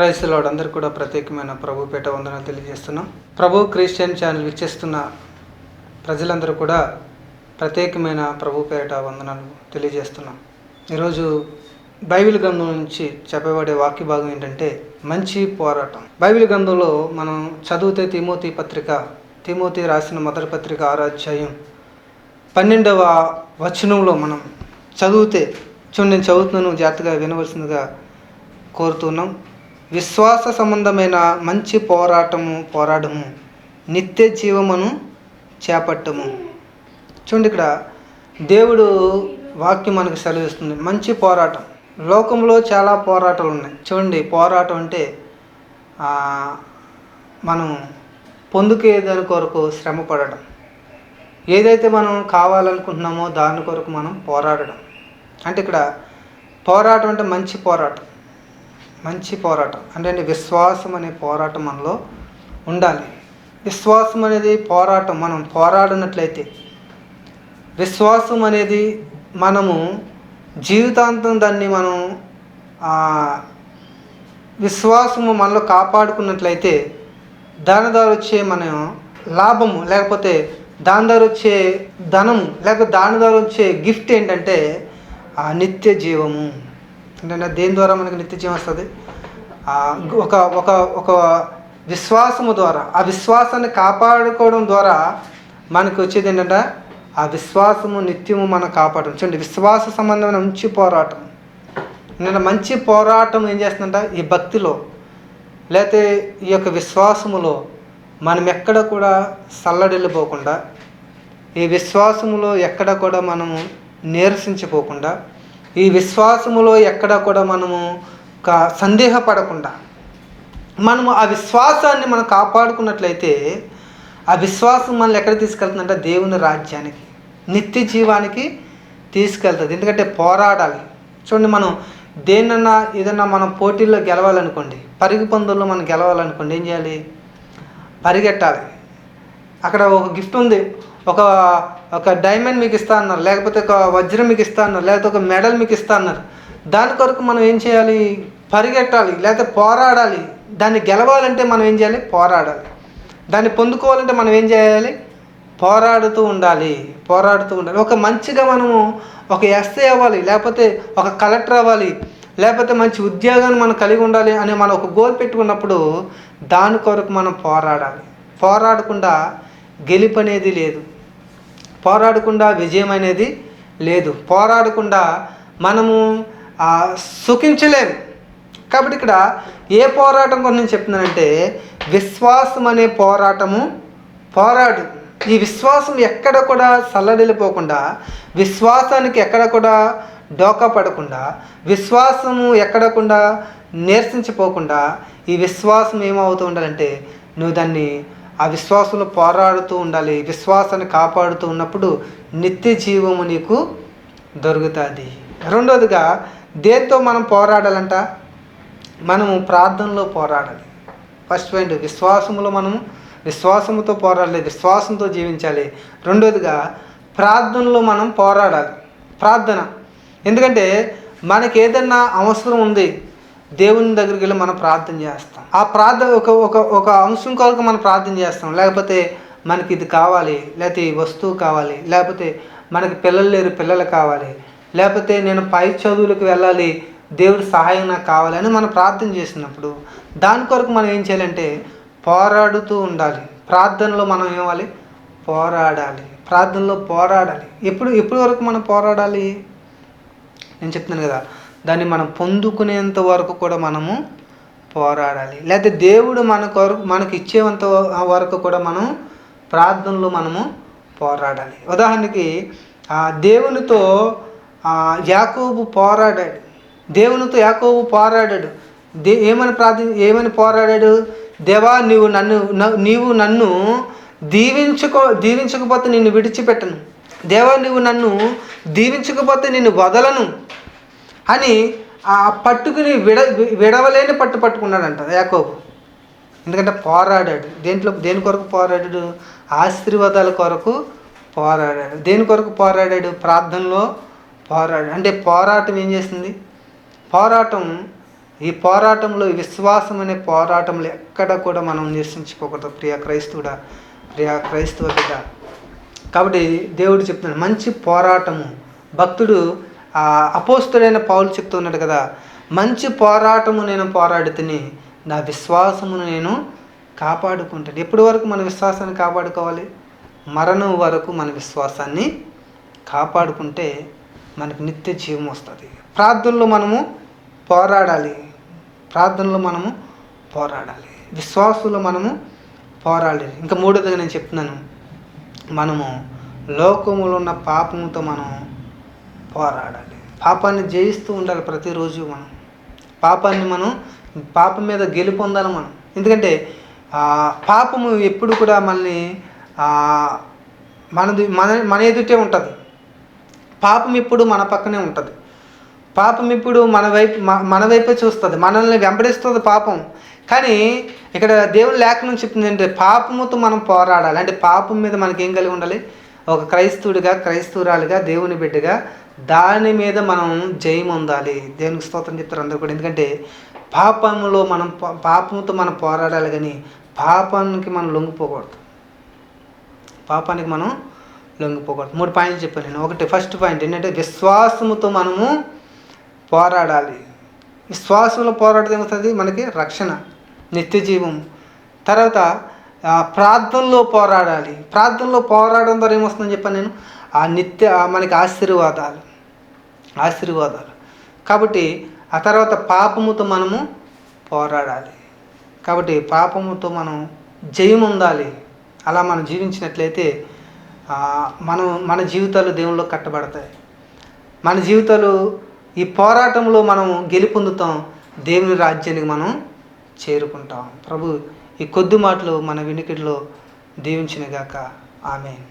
Praise the lord. అందరికీ కూడా ప్రత్యేకమైన ప్రభుపేట వందనాలు తెలియజేస్తున్నాం. ప్రభు క్రిస్టియన్ ఛానల్ వీక్షిస్తున్న ప్రజలందరూ కూడా ప్రత్యేకమైన ప్రభుపేట వందనాలు తెలియజేస్తున్నాం. ఈరోజు బైబిల్ గ్రంథం నుంచి చెప్పబడే వాక్య భాగం ఏంటంటే మంచి పోరాటం. బైబిల్ గ్రంథంలో మనం చదివితే తిమోతి రాసిన మొదటి పత్రిక 6వ అధ్యాయం 12వ వచనంలో మనం చదివితే చూడండి, నేను చదువుతున్నాను, జాగ్రత్తగా వినవలసిందిగా కోరుతున్నాం. విశ్వాస సంబంధమైన మంచి పోరాడము నిత్య జీవమును చేపట్టము. చూడండి, ఇక్కడ దేవుడు వాక్యం మనకు సెలవిస్తుంది. మంచి పోరాటం. లోకంలో చాలా పోరాటాలు ఉన్నాయి. చూడండి, పోరాటం అంటే మనం పొందుకే దాని కొరకు శ్రమ పడడం, ఏదైతే మనం కావాలనుకుంటున్నామో దాని కొరకు మనం పోరాడడం. అంటే ఇక్కడ పోరాటం అంటే మంచి పోరాటం అంటే విశ్వాసం అనే పోరాటం మనలో ఉండాలి. విశ్వాసం అనేది పోరాటం. మనం పోరాడినట్లయితే విశ్వాసం అనేది మనము జీవితాంతం దాన్ని మనం విశ్వాసము మనలో కాపాడుకున్నట్లయితే దాని ద్వారా వచ్చే మనం లాభము, లేకపోతే దాని ద్వారా వచ్చే ధనము, లేకపోతే దాని ద్వారా వచ్చే గిఫ్ట్ ఏంటంటే నిత్య జీవము. అంటే దేని ద్వారా మనకి నిత్య జీవం వస్తుంది? ఒక విశ్వాసము ద్వారా, ఆ విశ్వాసాన్ని కాపాడుకోవడం ద్వారా మనకు వచ్చేది ఏంటంటే ఆ విశ్వాసము నిత్యము మనం కాపాడడం. చూడండి, విశ్వాస సంబంధమైన మంచి పోరాటం. నేను మంచి పోరాటం ఏం చేస్తుందంట, ఈ భక్తిలో లేకపోతే ఈ యొక్క విశ్వాసములో మనం ఎక్కడ కూడా సల్లడిల్లిపోకుండా, ఈ విశ్వాసములో ఎక్కడ కూడా మనము నీరసించిపోకుండా, ఈ విశ్వాసములో ఎక్కడ కూడా మనము సందేహపడకుండా మనము ఆ విశ్వాసాన్ని మనం కాపాడుకున్నట్లయితే ఆ విశ్వాసం మనల్ని ఎక్కడ తీసుకెళ్తుందంటే దేవుని రాజ్యానికి, నిత్య జీవానికి తీసుకెళ్తుంది. ఎందుకంటే పోరాడాలి. చూడండి, మనం ఏదన్నా మనం పోటీల్లో గెలవాలనుకోండి, పరుగు పందుల్లో మనం గెలవాలనుకోండి, ఏం చేయాలి? పరిగెట్టాలి. అక్కడ ఒక గిఫ్ట్ ఉంది, ఒక డైమండ్ మీకు ఇస్తా అన్నారు, లేకపోతే ఒక వజ్రం మీకు ఇస్తా అన్నారు, లేకపోతే ఒక మెడల్ మీకు ఇస్తా అన్నారు. దాని కొరకు మనం ఏం చేయాలి? పరిగెట్టాలి, లేకపోతే పోరాడాలి. దాన్ని గెలవాలంటే మనం ఏం చేయాలి? పోరాడాలి. దాన్ని పొందుకోవాలంటే మనం ఏం చేయాలి? పోరాడుతూ ఉండాలి. ఒక మంచిగా మనము ఒక ఎస్ఐ అవ్వాలి, లేకపోతే ఒక కలెక్టర్ అవ్వాలి, లేకపోతే మంచి ఉద్యోగాన్ని మనం కలిగి ఉండాలి అని మనం ఒక గోల్ పెట్టుకున్నప్పుడు దాని కొరకు మనం పోరాడాలి. పోరాడకుండా గెలుపు అనేది లేదు, పోరాడకుండా విజయం అనేది లేదు, పోరాడకుండా మనము సుఖించలేము. కాబట్టి ఇక్కడ ఏ పోరాటం కోసం నేను చెప్తున్నానంటే విశ్వాసం అనే పోరాడు. ఈ విశ్వాసం ఎక్కడ కూడా సల్లడిల్లిపోకుండా, విశ్వాసానికి ఎక్కడ కూడా డోకా పడకుండా, విశ్వాసము ఎక్కడ కూడా నీరసించిపోకుండా, ఈ విశ్వాసం ఏమవుతూ ఉండాలంటే నువ్వు దాన్ని ఆ విశ్వాసంలో పోరాడుతూ ఉండాలి. విశ్వాసాన్ని కాపాడుతూ ఉన్నప్పుడు నిత్య జీవము నీకు దొరుకుతుంది. రెండోదిగా దేంతో మనం పోరాడాలంట? మనము ప్రార్థనలో పోరాడాలి. ఫస్ట్ పాయింట్, విశ్వాసముతో పోరాడాలి, విశ్వాసంతో జీవించాలి. రెండోదిగా ప్రార్థనలో మనం పోరాడాలి. ప్రార్థన, ఎందుకంటే మనకి ఏదన్నా అవసరం ఉంది, దేవుని దగ్గరికి వెళ్ళి మనం ప్రార్థన చేస్తాం. ఆ ప్రార్థన ఒక అంశం కొరకు మనం ప్రార్థన చేస్తాం. లేకపోతే మనకి ఇది కావాలి, లేకపోతే ఈ వస్తువు కావాలి, లేకపోతే మనకి పిల్లలు లేరు, పిల్లలు కావాలి, లేకపోతే నేను పై చదువులకు వెళ్ళాలి, దేవుడి సహాయం నాకు కావాలని మనం ప్రార్థన చేసినప్పుడు దాని కొరకు మనం ఏం చేయాలంటే పోరాడుతూ ఉండాలి. ప్రార్థనలో మనం ఏమవ్వాలి? పోరాడాలి. ప్రార్థనలో పోరాడాలి. ఎప్పుడు వరకు మనం పోరాడాలి? నేను చెప్తున్నాను కదా, దాన్ని మనం పొందుకునేంత వరకు కూడా మనము పోరాడాలి. లేకపోతే దేవుడు మనకు ఇచ్చేంత వరకు కూడా మనం ప్రార్థనలో మనము పోరాడాలి. ఉదాహరణకి దేవునితో యాకోబు పోరాడాడు. ఏమని పోరాడాడు? దేవా, నీవు నన్ను దీవించకపోతే నిన్ను విడిచిపెట్టను, దేవా నీవు నన్ను దీవించకపోతే నిన్ను వదలను అని ఆ పట్టుకుని విడవలేని పట్టుకున్నాడంట యాకోబు. ఎందుకంటే పోరాడాడు. దేని కొరకు పోరాడాడు? ఆశీర్వాదాల కొరకు పోరాడాడు. దేని కొరకు పోరాడాడు? ప్రార్థనలో పోరాడాడు. అంటే పోరాటం ఏం చేసింది? పోరాటం ఈ పోరాటంలో, ఈ విశ్వాసం అనే పోరాటంలో ఎక్కడ కూడా మనం నిరసించుకోకూడదు ప్రియ క్రైస్తవుడా, ప్రియ క్రైస్తవ బిడ్డ. కాబట్టి దేవుడు చెప్తున్నాడు మంచి పోరాటము. భక్తుడు అపోస్తుడైన పౌలు చెప్తున్నాడు కదా, మంచి పోరాటము నేను పోరాడి తిని నా విశ్వాసమును నేను కాపాడుకుంటాను. ఎప్పటి వరకు మన విశ్వాసాన్ని కాపాడుకోవాలి? మరణం వరకు మన విశ్వాసాన్ని కాపాడుకుంటే మనకు నిత్య జీవం వస్తుంది. ప్రార్థనలో మనము పోరాడాలి, విశ్వాసంలో మనము పోరాడాలి. ఇంకా మూడోదిగా నేను చెప్తున్నాను, మనము లోకములో ఉన్న పాపముతో మనం పోరాడాలి. పాపాన్ని జయిస్తూ ఉండాలి ప్రతిరోజు. పాపం మీద గెలుపొందాలి మనం. ఎందుకంటే పాపము ఎప్పుడు కూడా మనల్ని మన ఎదుటే ఉంటుంది. పాపం ఎప్పుడు మన పక్కనే ఉంటుంది. పాపం ఇప్పుడు మన వైపే చూస్తుంది, మనల్ని వెంబడిస్తుంది పాపం. కానీ ఇక్కడ దేవుని లేఖనం చెప్తుంది అంటే పాపముతో మనం పోరాడాలి. అంటే పాపం మీద మనకి ఏం కలిగి ఉండాలి? ఒక క్రైస్తవుడిగా, క్రైస్తవురాలుగా, దేవుని బిడ్డగా దాని మీద మనం జయం ఉండాలి. దేవునికి స్తోత్రం చెప్తారు అందరూ కూడా. ఎందుకంటే పాపముతో మనం పోరాడాలి, కానీ పాపానికి మనం లొంగిపోకూడదు. 3 పాయింట్లు చెప్పాను నేను. ఒకటి, ఫస్ట్ పాయింట్ ఏంటంటే విశ్వాసముతో మనము పోరాడాలి. విశ్వాసంలో పోరాటం ఏమవుతుంది? మనకి రక్షణ, నిత్య జీవం. తర్వాత ప్రార్థనలో పోరాడాలి. ప్రార్థనలో పోరాడడం ద్వారా ఏమొస్తుందని చెప్పాను నేను, మనకి ఆశీర్వాదాలు. కాబట్టి ఆ తర్వాత పాపముతో మనము పోరాడాలి. కాబట్టి పాపముతో మనం జయం ఉండాలి. అలా మనం జీవించినట్లయితే మన జీవితాలు దేవునిలో కట్టబడతాయి. మన జీవితాలు ఈ పోరాటంలో మనం గెలుపొందుతాం, దేవుని రాజ్యానికి మనం చేరుకుంటాం. ప్రభు ఈ కొద్ది మాటలు మన వినికిడిలో దీవించునుగాక. ఆమేన్.